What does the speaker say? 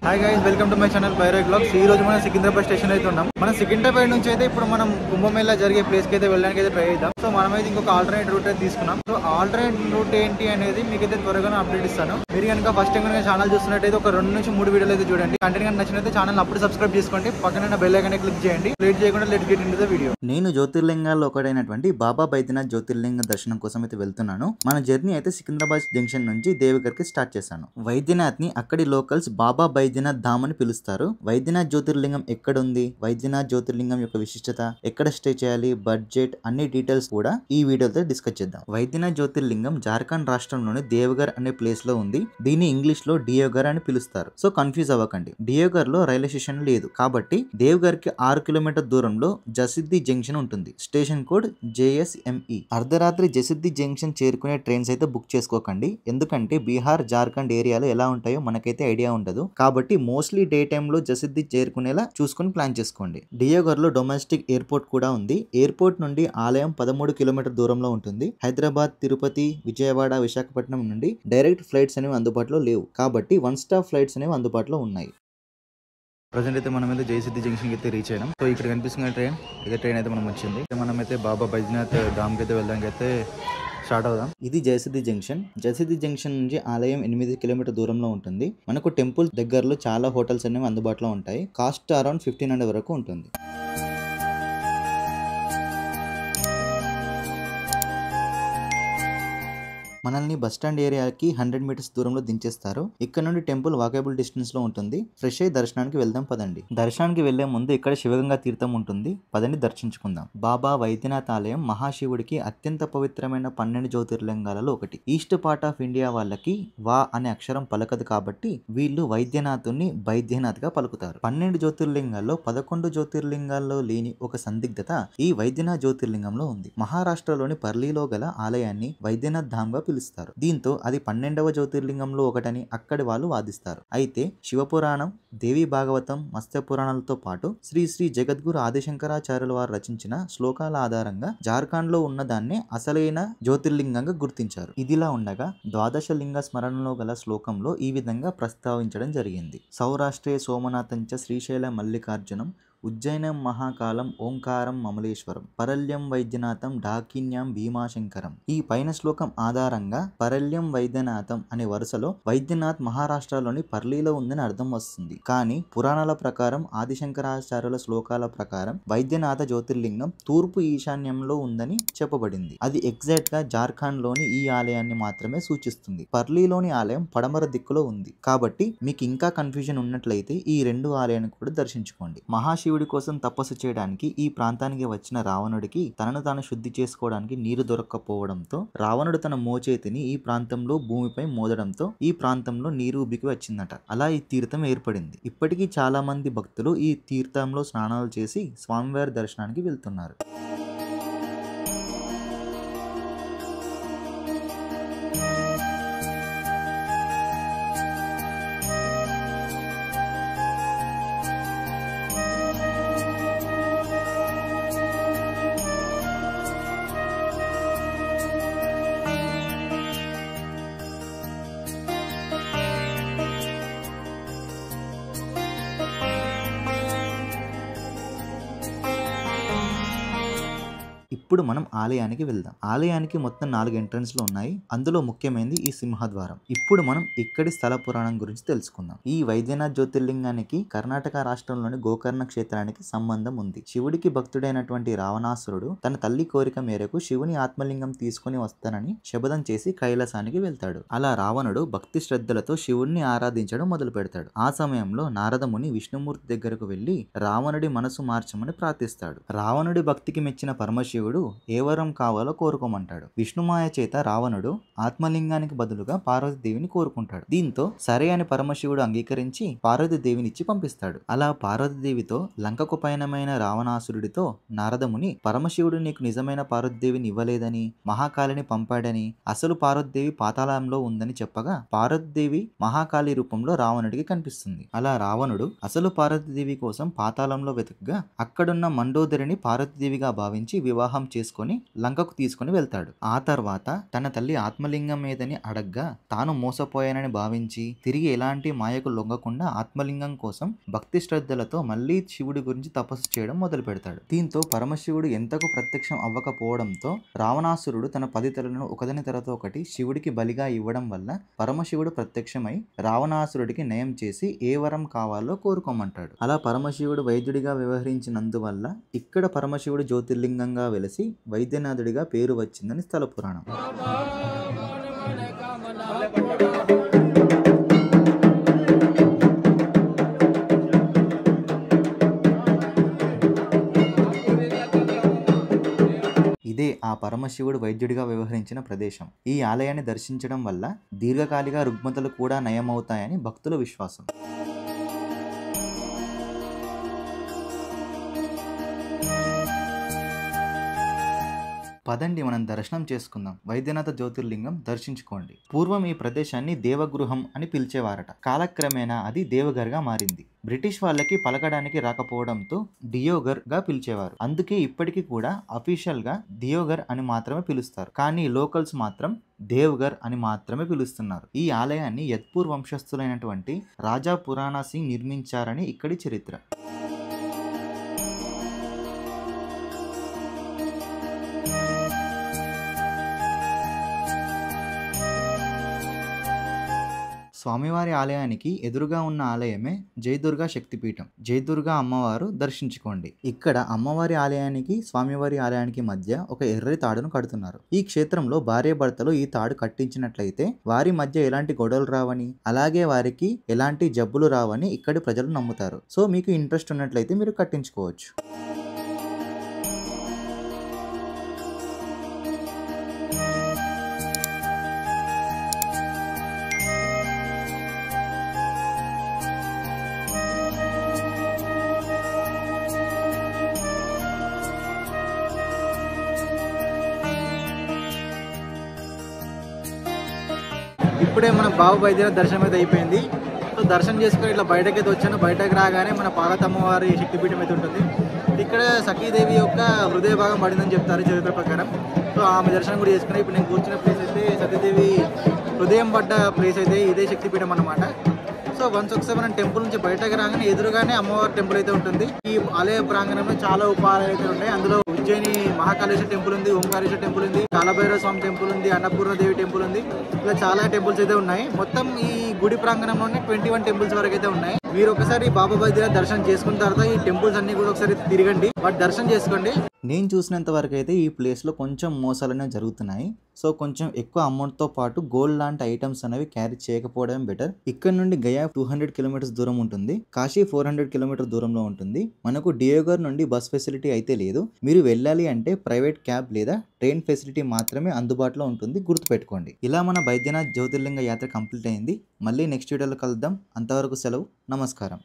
Hi guys, welcome to my channel బైరోయ్ vlogs. ఈ రోజు మనం సికింద్రాబాద్ స్టేషన్ అయితే ఉన్నాం. మనం సికింద్రాబాద్ నుంచి అయితే ఇప్పుడు మనం కుంభమేళా జరిగే ప్లేస్ కి అయితే వెళ్ళడానికి అయితే ట్రై చేద్దాం. సో మనమైతే ఇంకొక ఆల్టర్నేట్ రూట్ అయితే తీసుకున్నాం. సో ఆల్టర్నేట్ రూట్ ఏంటి అనేది మీకైతే త్వరగా అప్డేట్ ఇస్తాను. మీరు కనుక ఫస్ట్ టైం కనుక ఛానల్ చూస్తున్నట్టయితే ఒక 2 నుంచి 3 వీడియోలు అయితే చూడండి. కంటెంట్ కనుక నచ్చినైతే ఛానల్ అప్పుడు సబ్స్క్రైబ్ చేసుకోండి. పక్కన బెల్ ఐకాన్ క్లిక్ చేయండి. లేట్ చేయకుండా let's get into the video. నేను జ్యోతిర్లింగాల్లో ఒకటైనటువంటి బాబా బైద్యనాథ్ జ్యోతిర్లింగ దర్శనం కోసం అయితే వెళ్తున్నాను. మన జర్నీ అయితే సికింద్రాబాద్ జంక్షన్ నుంచి దేవగర్ కి స్టార్ట్ చేశాను. వైద్యనాథ్ ని అక్కడి లోకల్స్ బాబా బైద్యనాథ్ ధామ్ అని పిలుస్తారు. వైద్యనాథ్ జ్యోతిర్లింగం ఎక్కడ ఉంది, వైద్యనాథ్ జ్యోతిర్లింగం యొక్క విశిష్టత, ఎక్కడ స్టే చేయాలి, బడ్జెట్, అన్ని డీటెయిల్స్ కూడా ఈ వీడియోతో డిస్కస్ చేద్దాం. వైద్యనాథ్ జ్యోతిర్లింగం జార్ఖండ్ రాష్ట్రంలోని దేవగర్ అనే ప్లేస్ లో ఉంది. దీన్ని ఇంగ్లీష్ లో డియోగర్ అని పిలుస్తారు. సో కన్ఫ్యూజ్ అవ్వకండి. డియోగర్ లో రైల్వే స్టేషన్ లేదు కాబట్టి దేవగర్ కి 6 కిలోమీటర్ దూరంలో జసిద్ది జంక్షన్ ఉంటుంది. Station code JSME. అర్ధరాత్రి జసిద్ది జంక్షన్ చేరుకునే ట్రైన్స్ అయితే బుక్ చేసుకోకండి. ఎందుకంటే బీహార్, జార్ఖండ్ ఏరియాలో ఎలా ఉంటాయో మనకైతే ఐడియా ఉండదు. కాబట్టి మోస్ట్లీ డే టైమ్ లో జసిద్ది చేరుకునేలా చూసుకుని ప్లాన్ చేసుకోండి. డియోగర్ లో డొమెస్టిక్ ఎయిర్పోర్ట్ కూడా ఉంది. ఎయిర్పోర్ట్ నుండి ఆలయం 13 కిలోమీటర్ దూరంలో ఉంటుంది. హైదరాబాద్, తిరుపతి, విజయవాడ, విశాఖపట్నం నుండి డైరెక్ట్ ఫ్లైట్స్ అనేవి అందుబాటులో లేవు కాబట్టి 1 స్టాప్ ఫ్లైట్స్ అనేవి అందుబాటులో ఉన్నాయి. ప్రజెంట్ అయితే మనం అయితే జయసిద్ధి జంక్షన్ అయితే రీచ్ అయినాం. సో ఇక్కడ కనిపిస్తున్న ట్రైన్ అయితే మనం వచ్చింది. మనం అయితే బాబా బైద్యనాథ్ ధామ్ కి అయితే వెళ్ళడానికి అయితే స్టార్ట్ అవుదాం. ఇది జయసిద్ధి జంక్షన్. జయసిద్ధి జంక్షన్ నుంచి ఆలయం 8 కిలోమీటర్ దూరంలో ఉంటుంది. మనకు టెంపుల్ దగ్గరలో చాలా హోటల్స్ అనేవి అందుబాటులో ఉంటాయి. కాస్ట్ అరౌండ్ 1500 వరకు ఉంటుంది. మనల్ని బస్టాండ్ ఏరియాకి 100 మీటర్స్ దూరంలో దించేస్తారు. ఇక్కడ నుండి టెంపుల్ వాకబుల్ డిస్టెన్స్ లో ఉంటుంది. ఫ్రెష్ అయ్యి దర్శనానికి వెళ్దాం పదండి. దర్శనానికి వెళ్లే ముందు ఇక్కడ శివగంగా తీర్థం ఉంటుంది. పదండి దర్శించుకుందాం. బాబా వైద్యనాథ్ ఆలయం మహాశివుడికి అత్యంత పవిత్రమైన 12 జ్యోతిర్లింగాలలో ఒకటి. ఈస్ట్ పార్ట్ ఆఫ్ ఇండియా వాళ్ళకి వా అనే అక్షరం పలకదు కాబట్టి వీళ్ళు వైద్యనాథుని బైద్యనాథ్ గా పలుకుతారు. 12 జ్యోతిర్లింగాల్లో 11 జ్యోతిర్లింగాల్లో లేని ఒక సందిగ్ధత ఈ వైద్యనాథ్ జ్యోతిర్లింగంలో ఉంది. మహారాష్ట్రలోని పర్లీలో గల ఆలయాన్ని వైద్యనాథ్ ధామ్ గా పిలుస్తారు. దీంతో అది 12వ జ్యోతిర్లింగంలో ఒకటని అక్కడి వాళ్ళు వాదిస్తారు. అయితే శివపురాణం, దేవి భాగవతం, మత్స్య పురాణాలతో పాటు శ్రీ శ్రీ జగద్గురు ఆదిశంకరాచార్యుల వారు రచించిన శ్లోకాల ఆధారంగా జార్ఖండ్ లో ఉన్న దాన్ని అసలైన జ్యోతిర్లింగంగా గుర్తించారు. ఇదిలా ఉండగా ద్వాదశ లింగ స్మరణలో గల శ్లోకంలో ఈ విధంగా ప్రస్తావించడం జరిగింది. సౌరాష్ట్రే సోమనాథంచ శ్రీశైల మల్లికార్జునం ఉజ్జయినం మహాకాలం ఓంకారం మమలేశ్వరం పరల్యం వైద్యనాథం డాకిన్యాం భీమాశంకరం. ఈ పైన శ్లోకం ఆధారంగా పరల్యం వైద్యనాథం అనే వరుసలో వైద్యనాథ్ మహారాష్ట్రలోని పర్లీలో ఉందని అర్థం వస్తుంది. కానీ పురాణాల ప్రకారం ఆదిశంకరాచార్యుల శ్లోకాల ప్రకారం వైద్యనాథ జ్యోతిర్లింగం తూర్పు ఈశాన్యంలో ఉందని చెప్పబడింది. అది ఎగ్జాక్ట్ గా జార్ఖండ్ లోని ఈ ఆలయాన్ని మాత్రమే సూచిస్తుంది. పర్లీలోని ఆలయం పడమర దిక్కులో ఉంది. కాబట్టి మీకు ఇంకా కన్ఫ్యూజన్ ఉన్నట్లయితే ఈ 2 ఆలయాన్ని కూడా దర్శించుకోండి. శివుడి కోసం తపస్సు చేయడానికి ఈ ప్రాంతానికి వచ్చిన రావణుడికి తనను తాను శుద్ధి చేసుకోవడానికి నీరు దొరక్కపోవడంతో రావణుడు తన మోచేతిని ఈ ప్రాంతంలో భూమిపై మోదడంతో ఈ ప్రాంతంలో నీరు ఉబ్బికి వచ్చిందట. అలా ఈ తీర్థం ఏర్పడింది. ఇప్పటికీ చాలా మంది భక్తులు ఈ తీర్థంలో స్నానాలు చేసి స్వామివారి దర్శనానికి వెళ్తున్నారు. ఇప్పుడు మనం ఆలయానికి వెళ్దాం. ఆలయానికి మొత్తం 4 ఎంట్రన్స్లు ఉన్నాయి. అందులో ముఖ్యమైనది ఈ సింహద్వారం. ఇప్పుడు మనం ఇక్కడి స్థల పురాణం గురించి తెలుసుకుందాం. ఈ వైద్యనాథ్ జ్యోతిర్లింగానికి కర్ణాటక రాష్ట్రంలోని గోకర్ణ క్షేత్రానికి సంబంధం ఉంది. శివుడికి భక్తుడైనటువంటి రావణాసురుడు తన తల్లి కోరిక మేరకు శివుని ఆత్మలింగం తీసుకుని వస్తానని శపథం చేసి కైలాసానికి వెళ్తాడు. అలా రావణుడు భక్తి శ్రద్ధలతో శివుణ్ణి ఆరాధించడం మొదలు పెడతాడు. ఆ సమయంలో నారదముని విష్ణుమూర్తి దగ్గరకు వెళ్లి రావణుడి మనసు మార్చమని ప్రార్థిస్తాడు. రావణుడి భక్తికి మెచ్చిన పరమశివుడు ఏ వరం కావాలో కోరుకోమంటాడు. విష్ణుమాయ చేత రావణుడు ఆత్మలింగానికి బదులుగా పార్వతీదేవిని కోరుకుంటాడు. దీంతో సరే అని పరమశివుడు అంగీకరించి పార్వతీదేవిని ఇచ్చి పంపిస్తాడు. అలా పార్వతీదేవితో లంకకు పయనమైన రావణాసురుడితో నారదముని పరమశివుడు నీకు నిజమైన పార్వతీదేవిని ఇవ్వలేదని, మహాకాళిని పంపాడని, అసలు పార్వతీదేవి పాతాళంలో ఉందని చెప్పగా పార్వతీదేవి మహాకాళి రూపంలో రావణుడికి కనిపిస్తుంది. అలా రావణుడు అసలు పార్వతీదేవి కోసం పాతాళంలో వెతుకగా అక్కడున్న మండోదరిని పార్వతీదేవిగా భావించి వివాహం వివాహం చేసుకొని లంకకు తీసుకుని వెళ్తాడు. ఆ తర్వాత తన తల్లి ఆత్మలింగం మీదని అడగ్గా తాను మోసపోయానని భావించి తిరిగి ఎలాంటి మాయకు లొంగకుండా ఆత్మలింగం కోసం భక్తి శ్రద్ధలతో మళ్ళీ శివుడి గురించి తపస్సు చేయడం మొదలు పెడతాడు. దీంతో పరమశివుడు ఎంతకు ప్రత్యక్షం అవ్వకపోవడంతో రావణాసురుడు తన 10 తలలను ఒకదాని తర్వాత ఒకటి శివుడికి బలిగా ఇవ్వడం వల్ల పరమశివుడు ప్రత్యక్షమై రావణాసురుడికి నయం చేసి ఏ వరం కావాలో కోరుకోమంటాడు. అలా పరమశివుడు వైద్యుడిగా వ్యవహరించినందువల్ల ఇక్కడ పరమశివుడు జ్యోతిర్లింగంగా వెలిసి వైద్యనాథుడిగా పేరు వచ్చిందని స్థల పురాణం. ఇదే ఆ పరమశివుడు వైద్యుడిగా వ్యవహరించిన ప్రదేశం. ఈ ఆలయాన్ని దర్శించడం వల్ల దీర్ఘకాలిక రుగ్మతలు కూడా నయమవుతాయని భక్తుల విశ్వాసం. పదండి మనం దర్శనం చేసుకుందాం. వైద్యనాథ జ్యోతిర్లింగం దర్శించుకోండి. పూర్వం ఈ ప్రదేశాన్ని దేవగృహం అని పిలిచేవారట. కాలక్రమేణా అది దేవఘర్గా మారింది. బ్రిటిష్ వాళ్ళకి పలకడానికి రాకపోవడంతో డియోగర్ గా పిలిచేవారు. అందుకే ఇప్పటికీ కూడా అఫీషియల్ గా డియోగర్ అని మాత్రమే పిలుస్తారు. కానీ లోకల్స్ మాత్రం దేవ్ఘర్ అని మాత్రమే పిలుస్తున్నారు. ఈ ఆలయాన్ని యత్పూర్ వంశస్థులైనటువంటి రాజా పురాణా సింగ్ నిర్మించారని ఇక్కడి చరిత్ర. స్వామివారి ఆలయానికి ఎదురుగా ఉన్న ఆలయమే జయదుర్గా శక్తిపీఠం. జయదుర్గా అమ్మవారు దర్శించుకోండి. ఇక్కడ అమ్మవారి ఆలయానికి స్వామివారి ఆలయానికి మధ్య ఒక ఎర్రటి తాడును కడుతున్నారు. ఈ క్షేత్రంలో భార్యాభర్తలు ఈ తాడు కట్టించినట్లయితే వారి మధ్య ఎలాంటి గొడవలు రావని, అలాగే వారికి ఎలాంటి జబ్బులు రావని ఇక్కడి ప్రజలు నమ్ముతారు. సో మీకు ఇంట్రెస్ట్ ఉన్నట్లయితే మీరు కట్టించుకోవచ్చు. ఇప్పుడే మన బాబు వైద్యుల దర్శనం అయితే అయిపోయింది. సో దర్శనం చేసుకుని ఇట్లా బయటకైతే వచ్చాను. బయటకు రాగానే మన పార్వతమ్మవారి శక్తిపీఠం అయితే ఉంటుంది. ఇక్కడ సఖీదేవి యొక్క హృదయ భాగం పడిందని చెప్తారు చరిత్ర ప్రకారం. సో ఆమె దర్శనం కూడా చేసుకుని ఇప్పుడు నేను కూర్చున్న ప్లేస్ అయితే సతీదేవి హృదయం పడ్డ ప్లేస్ అయితే ఇదే శక్తిపీఠం అన్నమాట. సో వన్స్ ఒకసారి మనం టెంపుల్ నుంచి బయటకు రాగానే ఎదురుగానే అమ్మవారి టెంపుల్ అయితే ఉంటుంది. ఈ ఆలయ ప్రాంగణంలో చాలా ఉపాలయాలు అయితే ఉంటాయి. అందులో ఉజ్జయిని మహాకాళేశ్వర టెంపుల్ ఉంది, ఓంకారేశ్వర టెంపుల్ ఉంది, కాలభైరవ స్వామి టెంపుల్ ఉంది, అన్నపూర్ణదేవి టెంపుల్ ఉంది. ఇలా చాలా టెంపుల్స్ అయితే ఉన్నాయి. మొత్తం ఈ గుడి ప్రాంగణంలోనే 21 టెంపుల్స్ వరకు అయితే ఉన్నాయి. మీరు ఒకసారి బాబా వైద్యుల దర్శనం చేసుకున్న తర్వాత ఈ టెంపుల్స్ అన్ని కూడా ఒకసారి తిరగండి, వాటి దర్శనం చేసుకోండి. నేను చూసినంత వరకు అయితే ఈ ప్లేస్లో కొంచెం మోసాలు జరుగుతున్నాయి. సో కొంచెం ఎక్కువ అమౌంట్తో పాటు గోల్డ్ లాంటి ఐటమ్స్ అనేవి క్యారీ చేయకపోవడం బెటర్. ఇక్కడ నుండి గయా 200 కిలోమీటర్స్ దూరం ఉంటుంది. కాశీ 400 కిలోమీటర్ దూరంలో ఉంటుంది. మనకు డియోగర్ నుండి బస్ ఫెసిలిటీ అయితే లేదు. మీరు వెళ్ళాలి అంటే ప్రైవేట్ క్యాబ్ లేదా ట్రైన్ ఫెసిలిటీ మాత్రమే అందుబాటులో ఉంటుంది. గుర్తుపెట్టుకోండి. ఇలా మన బైద్యనాథ్ జ్యోతిర్లింగ యాత్ర కంప్లీట్ అయింది. మళ్ళీ నెక్స్ట్ వీడియోలో కలుద్దాం. అంతవరకు సెలవు. నమస్కారం.